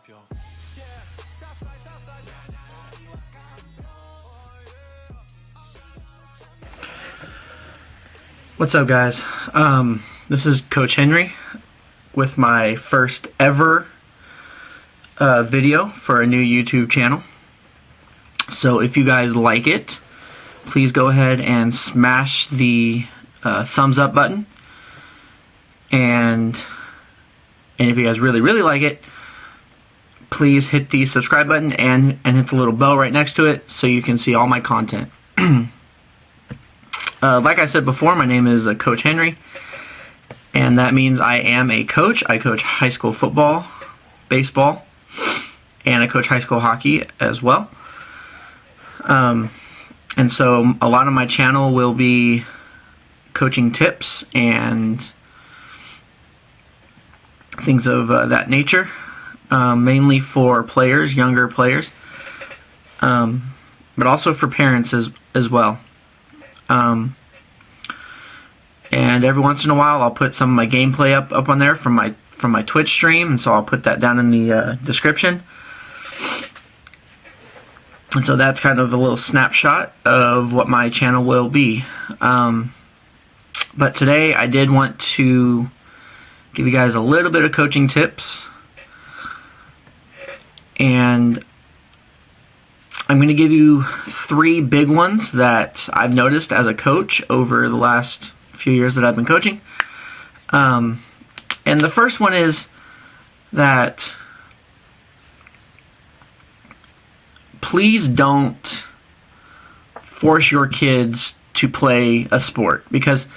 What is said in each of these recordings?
campion. What's up, guys? This is Coach Henry with my first ever video for a new YouTube channel. So if you guys like it, please go ahead and smash the thumbs up button. And if you guys really like it, please hit the subscribe button and hit the little bell right next to it so you can see all my content. Like I said before, my name is Coach Henry, and that means I am a coach. I coach high school football, baseball, and I coach high school hockey as well. And so a lot of my channel will be coaching tips and things of that nature, mainly for players, younger players, but also for parents as well. And every once in a while I'll put some of my gameplay up on there from my Twitch stream, and so I'll put that down in the description. And so that's kind of a little snapshot of what my channel will be. But today I did want to give you guys a little bit of coaching tips, and I'm going to give you 3 big ones that I've noticed as a coach over the last few years that I've been coaching. And the first one is that please don't force your kids to play a sport, because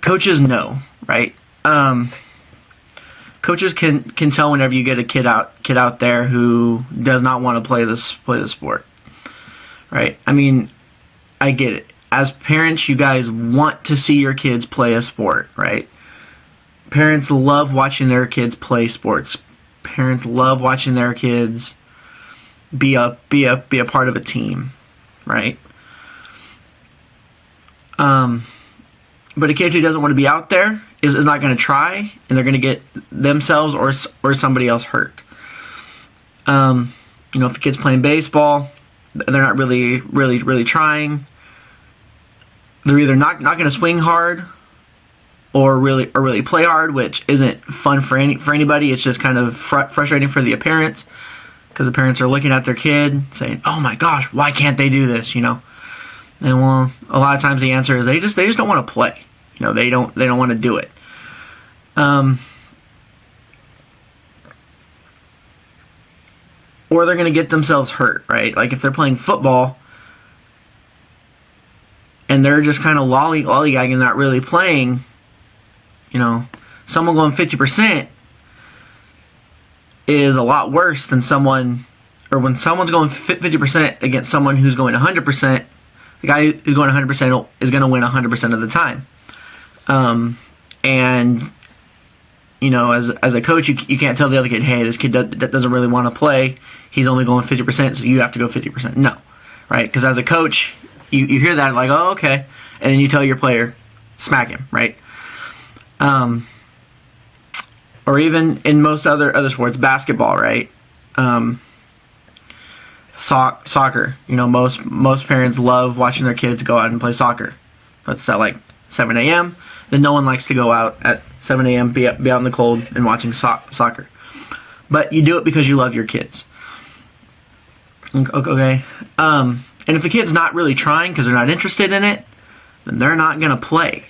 coaches know, right? Coaches can tell whenever you get a kid out there who does not want to play the sport, right? I mean, I get it. As parents, you guys want to see your kids play a sport, right? Parents love watching their kids play sports. Parents love watching their kids be a part of a team, right? But a kid who doesn't want to be out there is not going to try, and they're going to get themselves or somebody else hurt. If a kid's playing baseball, they're not really trying. They're either not going to swing hard or really play hard, which isn't fun for anybody. It's just kind of frustrating for the parents, because the parents are looking at their kid saying, "Oh my gosh, why can't they do this?" And well, a lot of times the answer is they just don't want to play. They don't want to do it. Or they're going to get themselves hurt, right? Like if they're playing football and they're just kind of lollygagging, not really playing, someone going 50% is a lot worse than someone, or when someone's going 50% against someone who's going 100%, the guy who's going 100% is going to win 100% of the time. And as a coach, you can't tell the other kid, "Hey, this kid doesn't really want to play. He's only going 50%, so you have to go 50%. No, right? Because as a coach, you hear that like, "Oh, okay," and then you tell your player, "Smack him," right? Or even in most other sports, basketball, right? Soccer. Most parents love watching their kids go out and play soccer. Let's at like 7 a.m. Then no one likes to go out at 7 a.m. be out in the cold and watching soccer. But you do it because you love your kids. Okay. And if the kid's not really trying because they're not interested in it, then they're not gonna play.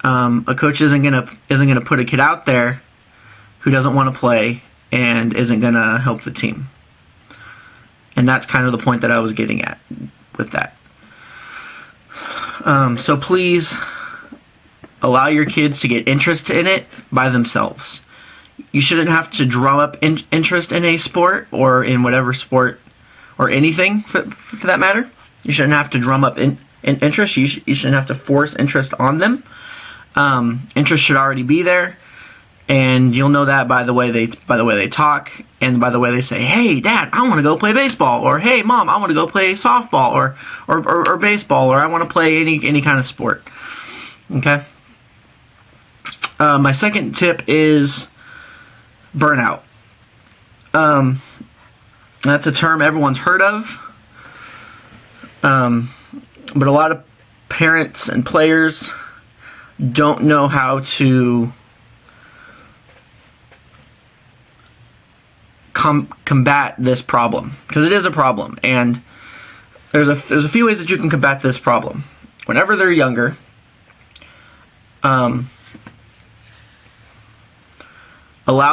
A coach isn't gonna put a kid out there who doesn't want to play and isn't gonna help the team. And that's kind of the point that I was getting at with that. So please allow your kids to get interest in it by themselves. You shouldn't have to drum up interest in a sport, or in whatever sport, or anything for that matter. You shouldn't have to drum up interest. You shouldn't have to force interest on them. Interest should already be there, and you'll know that by the way they talk, and by the way they say, "Hey, Dad, I want to go play baseball," or "Hey, Mom, I want to go play softball," or baseball, or "I want to play any kind of sport." Okay. My second tip is burnout. That's a term everyone's heard of. But a lot of parents and players don't know how to combat this problem, because it is a problem, and there's a few ways that you can combat this problem. Whenever they're younger, allow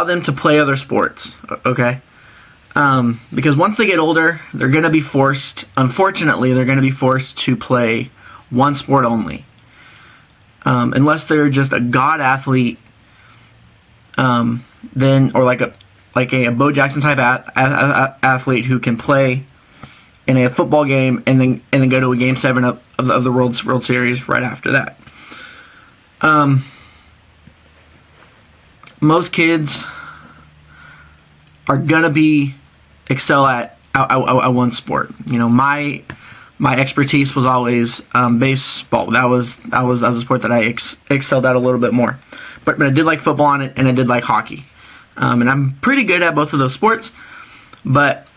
them to play other sports, okay? Because once they get older, they're going to be forced, unfortunately, they're going to be forced to play one sport only. Unless they're just a god athlete, then, or like a Bo Jackson type athlete who can play in a football game and then go to a game 7 of the World Series right after that. Most kids are gonna excel at one sport. You know, my expertise was always baseball. That was a sport that I excelled at a little bit more. But I did like football and I did like hockey. And I'm pretty good at both of those sports, but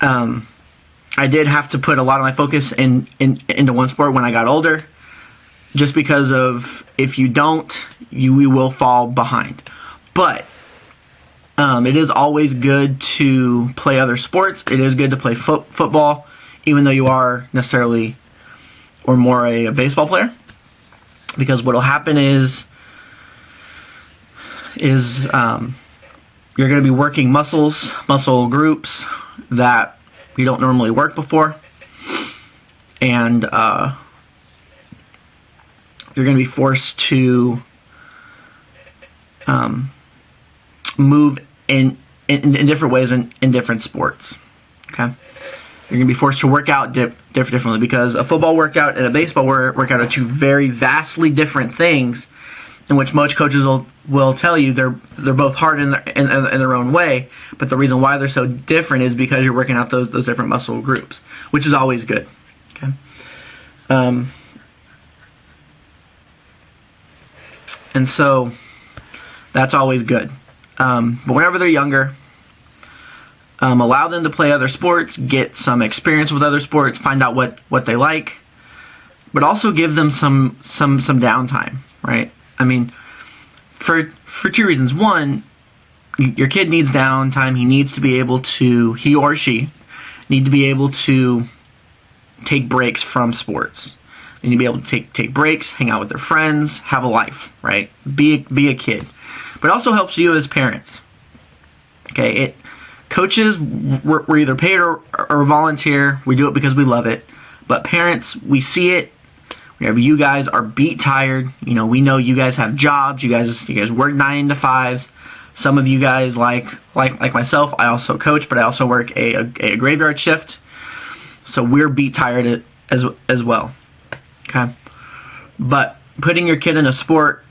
I did have to put a lot of my focus into one sport when I got older, just because of, if you don't, you will fall behind. But it is always good to play other sports. It is good to play football, even though you are necessarily or more a baseball player, because what will happen is you're going to be working muscle groups that you don't normally work before, and you're going to be forced to move in different ways in different sports. Okay, you're going to be forced to work out differently, because a football workout and a baseball workout are two very vastly different things, in which most coaches will tell you they're both hard in their own way, but the reason why they're so different is because you're working out those different muscle groups, which is always good. Okay, and so that's always good. But whenever they're younger, allow them to play other sports, get some experience with other sports, find out what they like, but also give them some downtime, right? I mean, for two reasons. One, your kid needs downtime. He or she need to be able to take breaks from sports. They need to be able to take breaks, hang out with their friends, have a life, right? Be a kid. But it also helps you as parents. Okay, coaches, we're either paid or volunteer. We do it because we love it. But parents, we see it. Whenever you guys are beat tired, you know, we know you guys have jobs. You guys work 9 to 5s. Some of you guys, like myself, I also coach, but I also work a graveyard shift. So we're beat tired as well. Okay, but putting your kid in a sport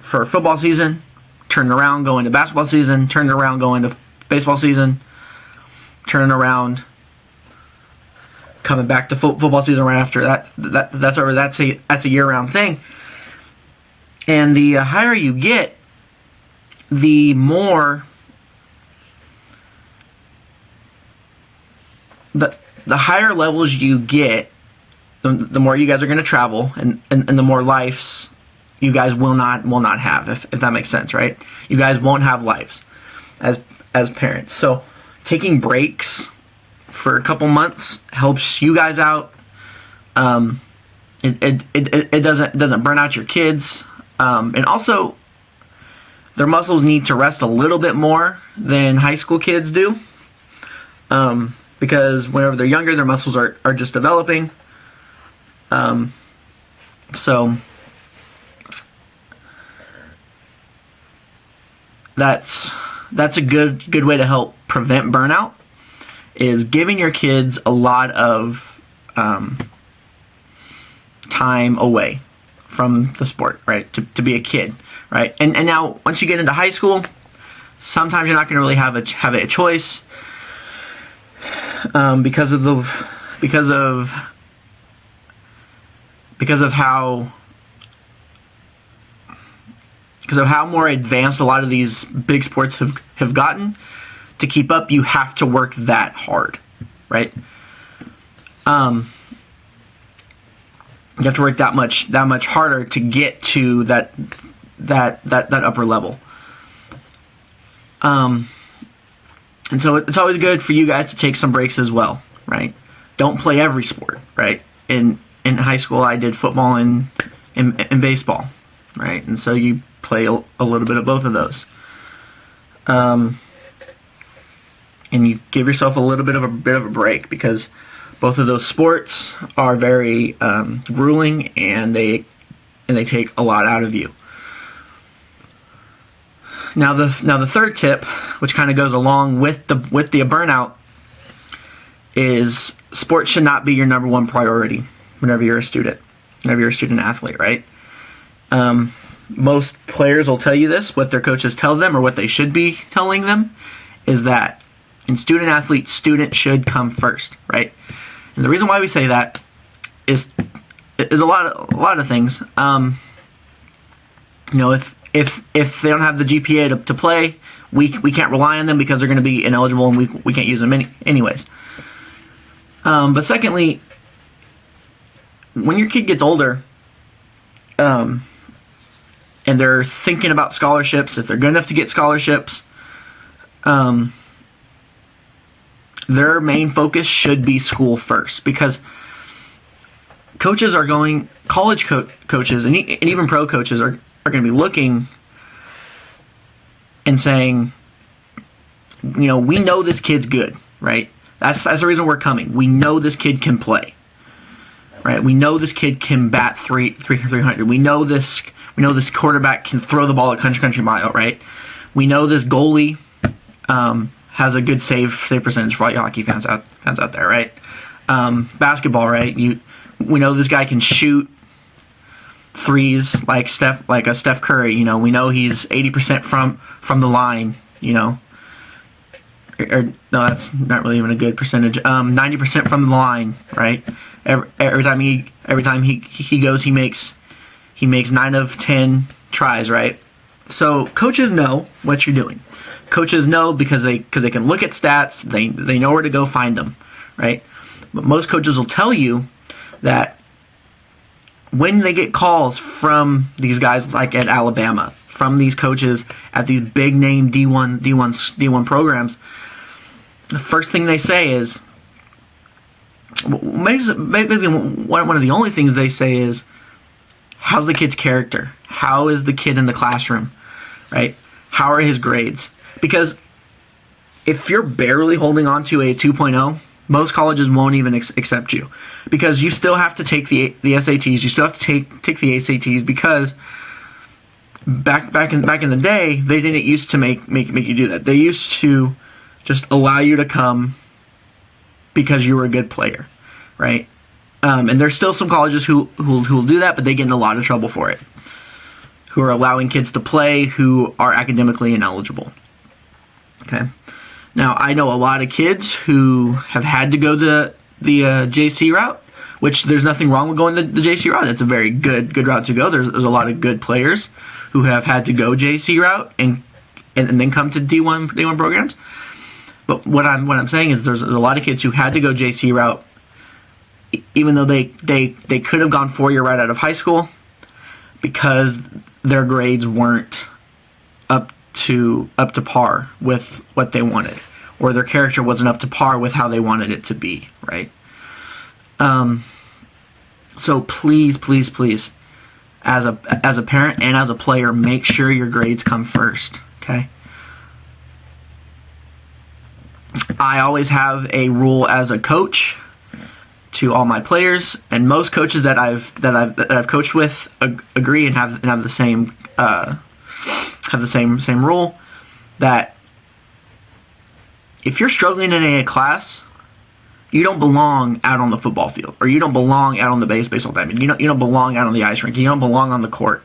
for football season, turning around, going to basketball season, turning around, going to baseball season, turning around, coming back to football season right after that's over. That's a year-round thing. And the higher you get, the more the higher levels you get, the more you guys are going to travel, and the more lives you guys will not have, if that makes sense, right? You guys won't have lives as parents. So taking breaks for a couple months helps you guys out. It doesn't burn out your kids, and also their muscles need to rest a little bit more than high school kids do, because whenever they're younger, their muscles are just developing. So that's a good way to help prevent burnout, is giving your kids a lot of time away from the sport, right? To be a kid, right? And now once you get into high school, sometimes you're not going to really have a choice, because because of how more advanced a lot of these big sports have gotten. To keep up, you have to work that hard, right? You have to work that much harder to get to that upper level. And so it's always good for you guys to take some breaks as well, right? Don't play every sport, right? In high school, I did football and baseball, right? And so you play a little bit of both of those. And you give yourself a little bit of a break, because both of those sports are very grueling, and they take a lot out of you. Now the third tip, which kind of goes along with the burnout, is sports should not be your number one priority whenever you're a student athlete, right? Most players will tell you this. What their coaches tell them, or what they should be telling them, is that in student athletes, student should come first, right? And the reason why we say that is a lot of things. If they don't have the GPA to play, we can't rely on them, because they're going to be ineligible, and we can't use them anyways. But secondly, when your kid gets older, and they're thinking about scholarships, if they're good enough to get scholarships, their main focus should be school first, because coaches are going, college coaches and even pro coaches are going to be looking and saying, we know this kid's good, right? That's the reason we're coming. We know this kid can play, right? We know this kid can bat 300. We know this quarterback can throw the ball at country mile, right? We know this goalie has a good save percentage for all you hockey fans out there, right? Basketball, right? We know this guy can shoot threes like a Steph Curry. We know he's 80% from the line. No, that's not really even a good percentage. 90% from the line, right? Every time he goes, he makes 9 of 10 tries, right? So coaches know what you're doing. Coaches know because they can look at stats. They know where to go find them, right? But most coaches will tell you that when they get calls from these guys like at Alabama, from these coaches at these big name D1 programs, the first thing they say is, maybe one of the only things they say is, how's the kid's character? How is the kid in the classroom, right? How are his grades? Because if you're barely holding on to a 2.0, most colleges won't even accept you, because you still have to take the SATs. You still have to take the ACTs, because back in the day, they didn't used to make you do that. They used to just allow you to come because you were a good player, right? And there's still some colleges who will do that, but they get in a lot of trouble for it, who are allowing kids to play who are academically ineligible. Okay. Now, I know a lot of kids who have had to go the JC route, which there's nothing wrong with going the JC route. It's a very good route to go. There's a lot of good players who have had to go JC route and then come to D1 programs. But what I'm saying is there's a lot of kids who had to go JC route, even though they could have gone 4-year right out of high school, because their grades weren't up to par with what they wanted, or their character wasn't up to par with how they wanted it to be, right? So please, as a parent and as a player, make sure your grades come first, okay? I always have a rule as a coach to all my players, and most coaches that I've coached with agree and have the same rule, that if you're struggling in a class, you don't belong out on the football field, or you don't belong out on the baseball diamond. You don't belong out on the ice rink. You don't belong on the court.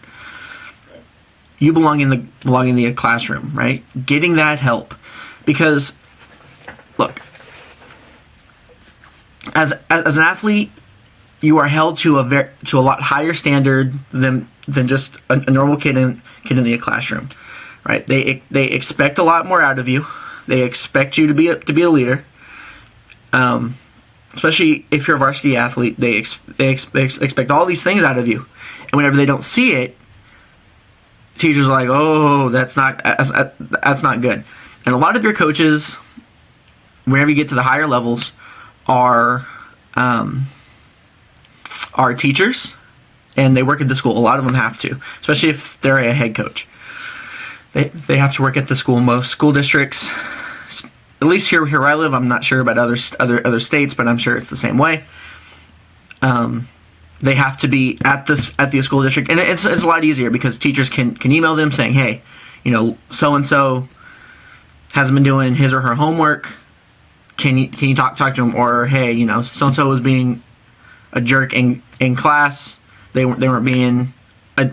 You belong in the classroom, right? Getting that help, because look, as an athlete, you are held to a lot higher standard than than just a normal kid in the classroom, right? They expect a lot more out of you. They expect you to be a leader. Especially if you're a varsity athlete, they expect all these things out of you, and whenever they don't see it, teachers are like, "Oh, that's not good." And a lot of your coaches, whenever you get to the higher levels, are teachers, and they work at the school. A lot of them have to, especially if they're a head coach. They have to work at the school. Most school districts, at least here where I live, I'm not sure about other states, but I'm sure it's the same way. They have to be at the school district, and it's a lot easier because teachers can email them saying, "Hey, so and so hasn't been doing his or her homework. Can you talk to them?" Or, "Hey, so and so was being a jerk in class. They weren't being a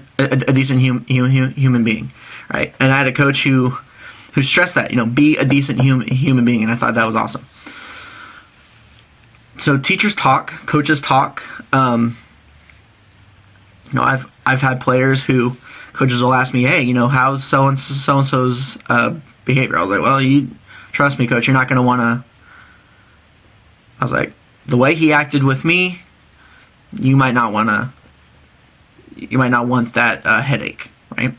decent human being," right? And I had a coach who stressed that, be a decent human being, and I thought that was awesome. So teachers talk, coaches talk. I've had players who coaches will ask me, "Hey, how's so and so's behavior?" I was like, "Well, you trust me, coach. You're not going to want to." I was like, "The way he acted with me, you might not want that headache, right?"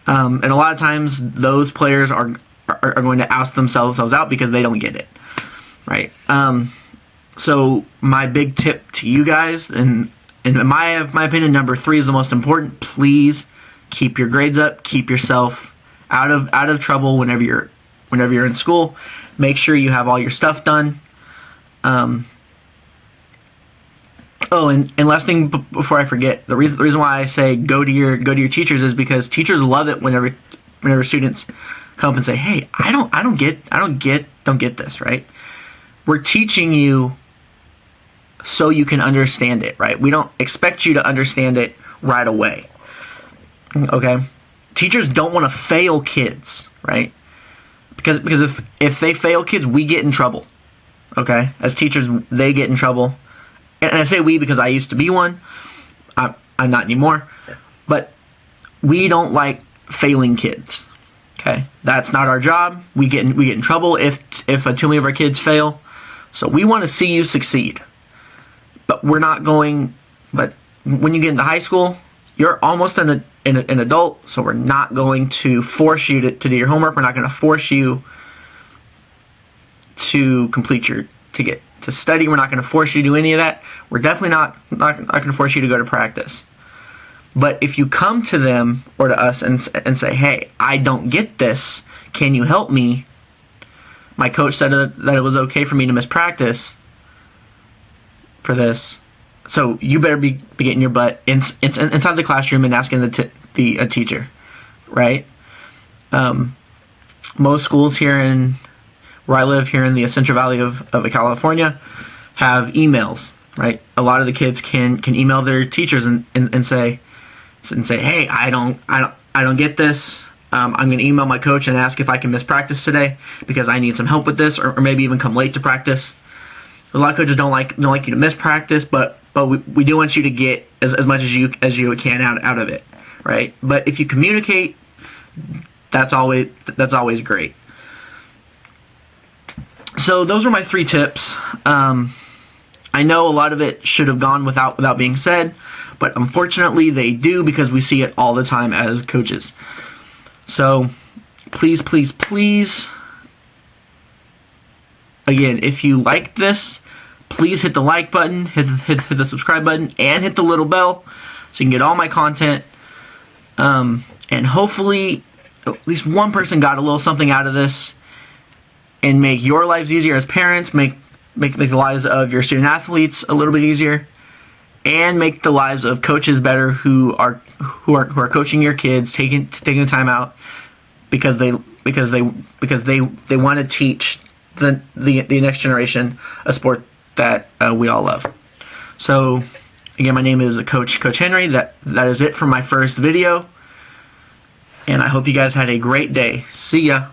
And a lot of times those players are going to oust themselves out because they don't get it, right? So my big tip to you guys, and in my opinion, number 3 is the most important. Please keep your grades up. Keep yourself out of trouble whenever you're in school. Make sure you have all your stuff done. And last thing before I forget, the reason why I say go to your teachers is because teachers love it whenever students come up and say, "Hey, I don't get this," right? We're teaching you so you can understand it, right? We don't expect you to understand it right away. Okay? Teachers don't want to fail kids, right? Because if they fail kids, we get in trouble. Okay? As teachers, they get in trouble. And I say we because I used to be one. I'm not anymore. But we don't like failing kids. Okay? That's not our job. We get in trouble if too many of our kids fail. So we want to see you succeed. But we're not going. But when you get into high school, you're almost an adult. So we're not going to force you to do your homework. We're not going to force you to study. We're not going to force you to do any of that. We're definitely not going to force you to go to practice. But if you come to them or to us and say, "Hey, I don't get this. Can you help me? My coach said that it was okay for me to miss practice for this. So you better be getting your butt inside the classroom and asking the teacher," right? Most schools where I live here in the Central Valley of California have emails, right? A lot of the kids can email their teachers and say, "Hey, I don't get this. I'm going to email my coach and ask if I can miss practice today because I need some help with this, or maybe even come late to practice." A lot of coaches don't like you to miss practice, but we do want you to get as much as you can out of it, right? But if you communicate, that's always great. So those are my 3 tips. I know a lot of it should have gone without being said, but unfortunately they do because we see it all the time as coaches. So please, again, if you like this, please hit the like button, hit the subscribe button, and hit the little bell so you can get all my content. And hopefully at least one person got a little something out of this and make your lives easier as parents, make the lives of your student athletes a little bit easier, and make the lives of coaches better who are coaching your kids, taking the time out because they want to teach the next generation a sport that we all love. So again, my name is Coach Henry. That is it for my first video, and I hope you guys had a great day. See ya.